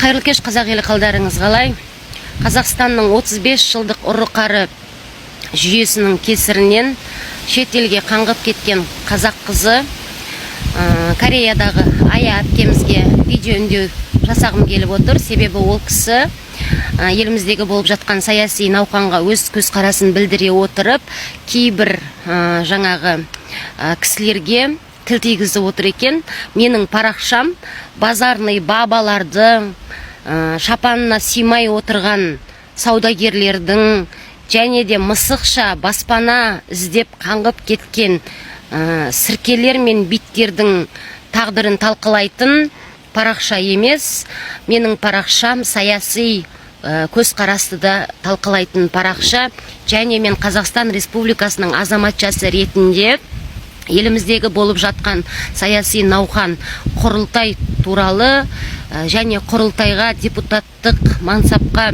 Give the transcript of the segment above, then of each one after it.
Қайырлы кеш, қазақ елі, қалдарыңыз қалай? Қазақстанның 35 жылдық ұры-қары жүйесінің кесірінен шет елге қаңғып кеткен қазақ қызы Кореядағы Ая әпкемізге видео үндеу жасағым келіп отыр. Себебі ол кісі еліміздегі болып жатқан саяси науқанға өз көзқарасын білдіре отырып, кейбір жаңағы кісілерге тіл тигізіп отыр екен. Менің парақшам базарный бабаларды, шапанына симай отырған саудагерлердің және де мысықша баспана іздеп қаңғып кеткен сіркелер мен биттердің тағдырын талқылайтын парақша емес. Менің парақшам саяси көзқарасты да талқылайтын парақша, және мен Қазақстан Республикасының азаматшасы ретінде еліміздегі болып жатқан саяси науқан, құрылтай туралы және құрылтайға депутаттық мансапқа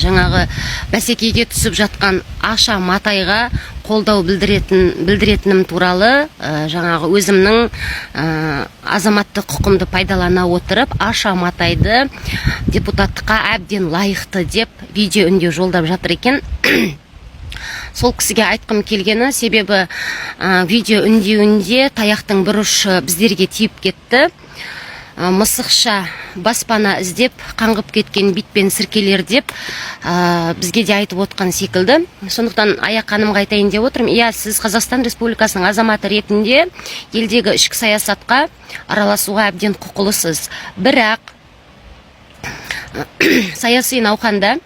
жаңағы бәсекеге түсіп жатқан Аша Матайға қолдау білдіретінім туралы жаңағы өзімнің азаматтық құқымды пайдалана отырып, Аша Матайды депутаттыққа әбден лайықты деп видео үндеу жолдап жатыр екен. Сол кісіге айтқым келгені, себебі видео үндеуінде таяқтың бір ұшы біздерге тиіп кетті. Мысықша баспана іздеп қаңғып кеткен бит пен сіркелер деп бізге де айтып отқан секілді. Сондықтан Ая ханымға айтайын деп отырмын. Иә, сіз Қазақстан Республикасының азаматы ретінде елдегі ішкі саясатқа араласуға әбден құқылысыз. Бірақ саяси науқанда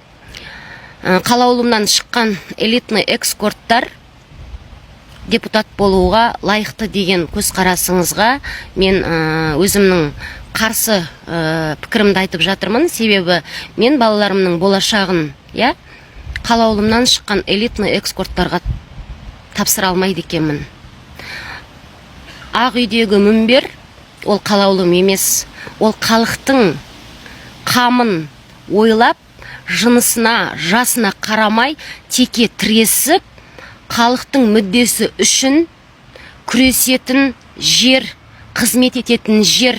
қалаулымнан шыққан элитный экскорттар депутат болуға лайықты деген көзқарасыңызға мен өзімнің қарсы пікірімді айтып жатырмын. Себебі мен балаларымның болашағын қалаулымнан шыққан элитный экскорттарға тапсыра алмайды екенмін. Ақ үйдегі мінбер ол қалаулым емес, ол халықтың қамын ойлап, жынысына, жасына қарамай теке тіресіп, халықтың мүддесі үшін күресетін жер, қызмет ететін жер.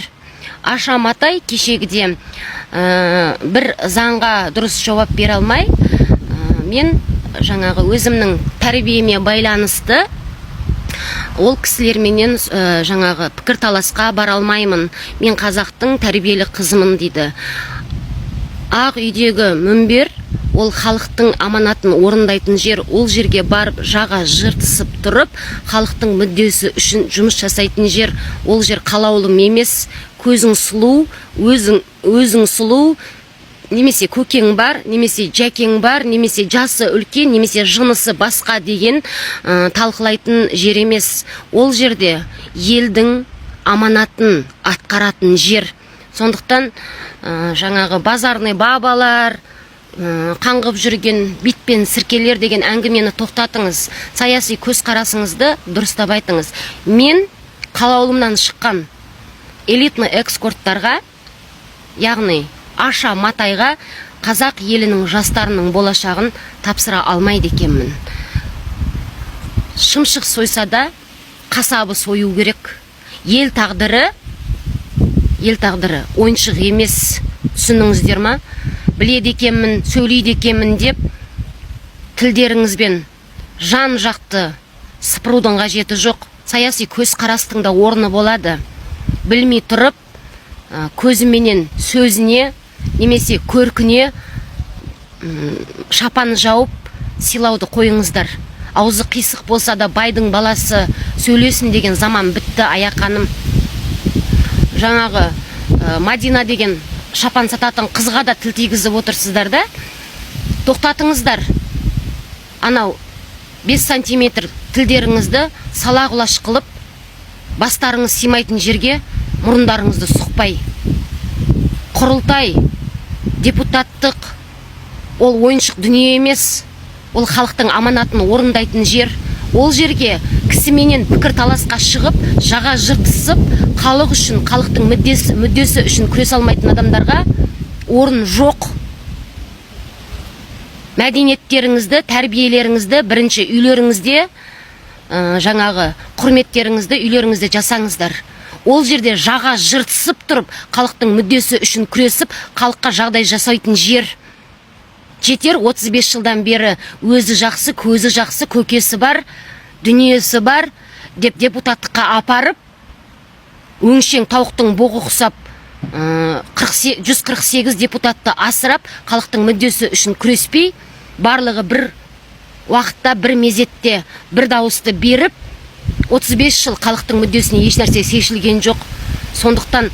Аша Матай кешегіде бір заңға дұрыс жауап бере алмай, мен жаңағы өзімнің тәрбиеме байланысты ол кісілерменен жаңағы пікір таласқа бара алмаймын. Мен қазақтың тәрбиелі қызымын дейді. Ақ үйдегі мінбер ол халықтың аманатын орындайтын жер. Ол жерге барып жаға жыртысып тұрып, халықтың мүддесі үшін жұмыс жасайтын жер. Ол жер қалаулым емес. Көзің сұлу, өзің сұлу, немесе көкең бар, немесе жәкең бар, немесе жасы үлкен, немесе жынысы басқа деген талқылайтын жер емес. Ол жерде елдің аманатын атқаратын жер. Сондықтан жаңағы базарный бабалар, қаңғып жүрген бит пен сіркелер деген әңгімені тоқтатыңыз. Саяси көзқарасыңызды дұрыстап айтыңыз. Мен қалаулымнан шыққан элитный экскорттарға, яғни Аша Матайға қазақ елінің жастарының болашағын тапсыра алмайды екенмін. Шымшық сойса да қасабы сою керек. Ел тағдыры ойыншық емес, түсініңіздер ма? Біледі екенмін, сөйлейді екенмін деп тілдеріңізбен жан жақты сыпырудың қажеті жоқ. Саяси көзқарастың да орны болады. Білмей тұрып, көзіменен сөзіне немесе көркіне шапан жауып сыйлауды қойыңыздар. Аузы қисық болса да байдың баласы сөйлесін деген заман бітті, Ая ханым. Жаңағы Мадина деген шапан сататын қызға да тіл тигізіп отырсыздар да. Тоқтатыңыздар. Анау 5 сантиметр тілдеріңізді сала құлаш қылып, бастарыңыз симайтын жерге мұрындарыңызды сұқпай. Құрылтай, депутаттық, ол ойыншық дүние емес. Ол халықтың аманатын орындайтын жер. Ол жерге кісіменен пікір таласқа шығып, жаға жыртысып, халық үшін, халықтың мүддесі үшін күрес алмайтын адамдарға орын жоқ. Мәдениеттеріңізді, тәрбиелеріңізді бірінші үйлеріңізде жаңағы құрметтеріңізді үйлеріңізде жасаңыздар. ол жерде жаға жыртысып тұрып, халықтың мүддесі үшін күресіп, халыққа жағдай жасайтын жер. Жетер 35 жылдан бері өзі жақсы, көзі жақсы, көкесі бар, дүниесі бар деп депутаттыққа апарып, өңшең тауықтың боғы құсап, 148 депутатты асырап, халықтың мүддесі үшін күреспей, барлығы бір уақытта, бір мезетте, бір дауысты беріп, 35 жыл халықтың мүддесіне еш нәрсе шешілген жоқ. Сондықтан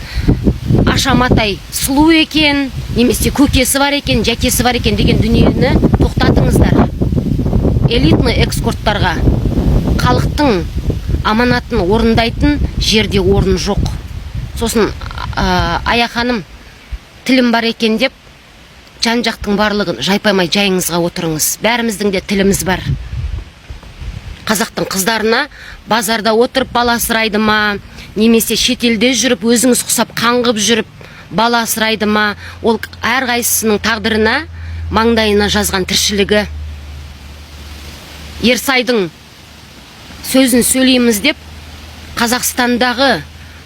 Аша-Матай сұлу екен, немесе көкесі бар екен, жәкесі бар екен деген дүниені тоқтатыңыздар. Элитный экскорттарға халықтың аманатын орындайтын жерде орын жоқ. Сосын Ая ханым, тілім бар екен деп, жан-жақтың барлығын жайпаймай жайыңызға отырыңыз. Бәріміздің де тіліміз бар. Қазақтың қыздарына базарда отырып бала асырайды ма, немесе шетелде жүріп, өзіңіз құсап қаңғып жүріп бала асырайды ма, ол әрқайсысының тағдырына, маңдайына жазған тіршілігі. Ерсайдың сөзін сөйлейміз деп, Қазақстандағы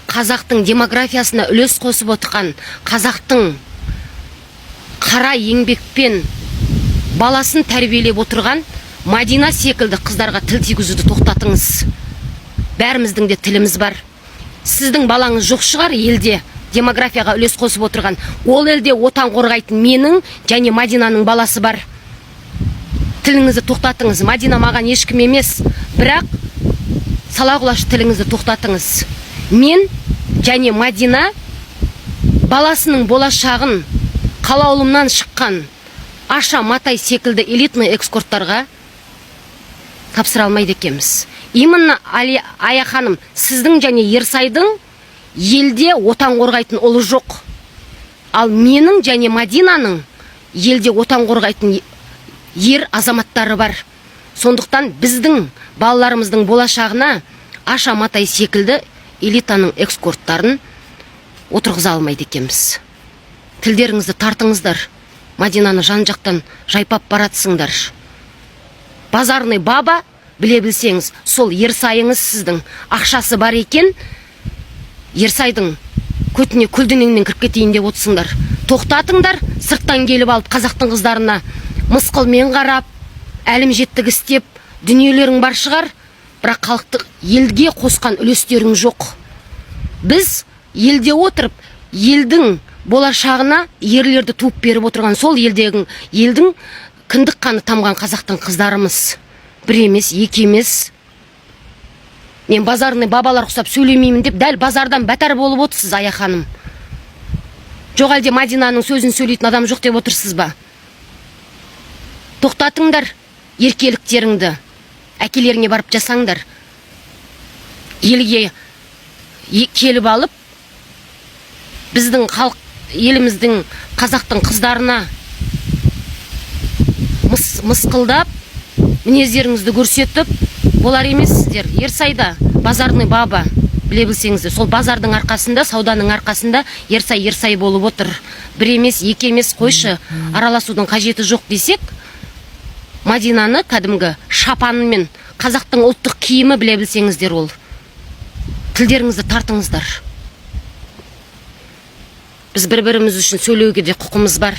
қазақтың демографиясына үлес қосып отырған, қазақтың қара еңбекпен баласын тәрбиелеп отырған Мадина секілді қыздарға тіл тигізуді тоқтатыңыз. Бәріміздің де тіліміз бар. Сіздің балаңыз жоқ шығар елде, демографияға үлес қосып отырған. Ол елде отан қорғайтын менің және Мадинаның баласы бар. Тіліңізді тоқтатыңыз. Мадина маған ешкім емес, бірақ сала-құлаш тіліңізді тоқтатыңыз. Мен және Мадина баласының болашағын қалаулымнан шыққан Аша-Матай секілді элитный экскорттарға тапсыра алмайды екенбіз. Именно Ая ханым, сіздің және Ерсайдың елде отан қорғайтын ұлы жоқ. Ал менің және Мадинаның елде отан қорғайтын ер азаматтары бар. Сондықтан біздің балаларымыздың болашағына Аша-Матай секілді элитаның экскорттарын отырғыза алмайды екенбіз. Тілдеріңізді тартыңыздар. Мадинаны жан-жақтан жайпап баратсыңдар. Базарный баба, біле білсеңіз, сол Ерсайыңыз сіздің ақшасы бар екен, Ерсайдың көтіне күлденеңмен кіріп кетейін деп отырсыңдар. Тоқтатыңдар, сырттан келіп алып қазақтың қыздарына мысқылмен қарап, әлім жеттік істеп, дүниелерің бар шығар, бірақ халықты елге қосқан үлестерің жоқ. Біз елде отырып, елдің болашағына ерлерді туып беріп отырған сол елдің кіндік қаны тамған қазақтың қыздарымыз. Бір емес, екі емес. Мен базарный бабалар құсап сөйлемеймін деп, дәл базардан бәтар болып отырсыз, Ая ханым. Жоқ әлде Мадинаның сөзін сөйлейтін адам жоқ деп отырсыз ба? Тоқтатыңдар еркеліктеріңді, әкелеріңе барып жасаңдар. Елге келіп алып, біздің халық, еліміздің қазақтың қыздарына мысқылдап, мінездеріңізді көрсетіп, болар емессіздер. Ерсайда базарный баба, біле білсеңіздер, сол базардың арқасында, сауданың арқасында Ерсай болып отыр. Бір емес, екі емес, қойшы, араласудың қажеті жоқ десек, Мадинаны кәдімгі шапанымен, қазақтың ұлттық киімі, біле білсеңіздер ол. Тілдеріңізді тартыңыздар. Біз бір-біріміз үшін сөйлеуге де құқымыз бар.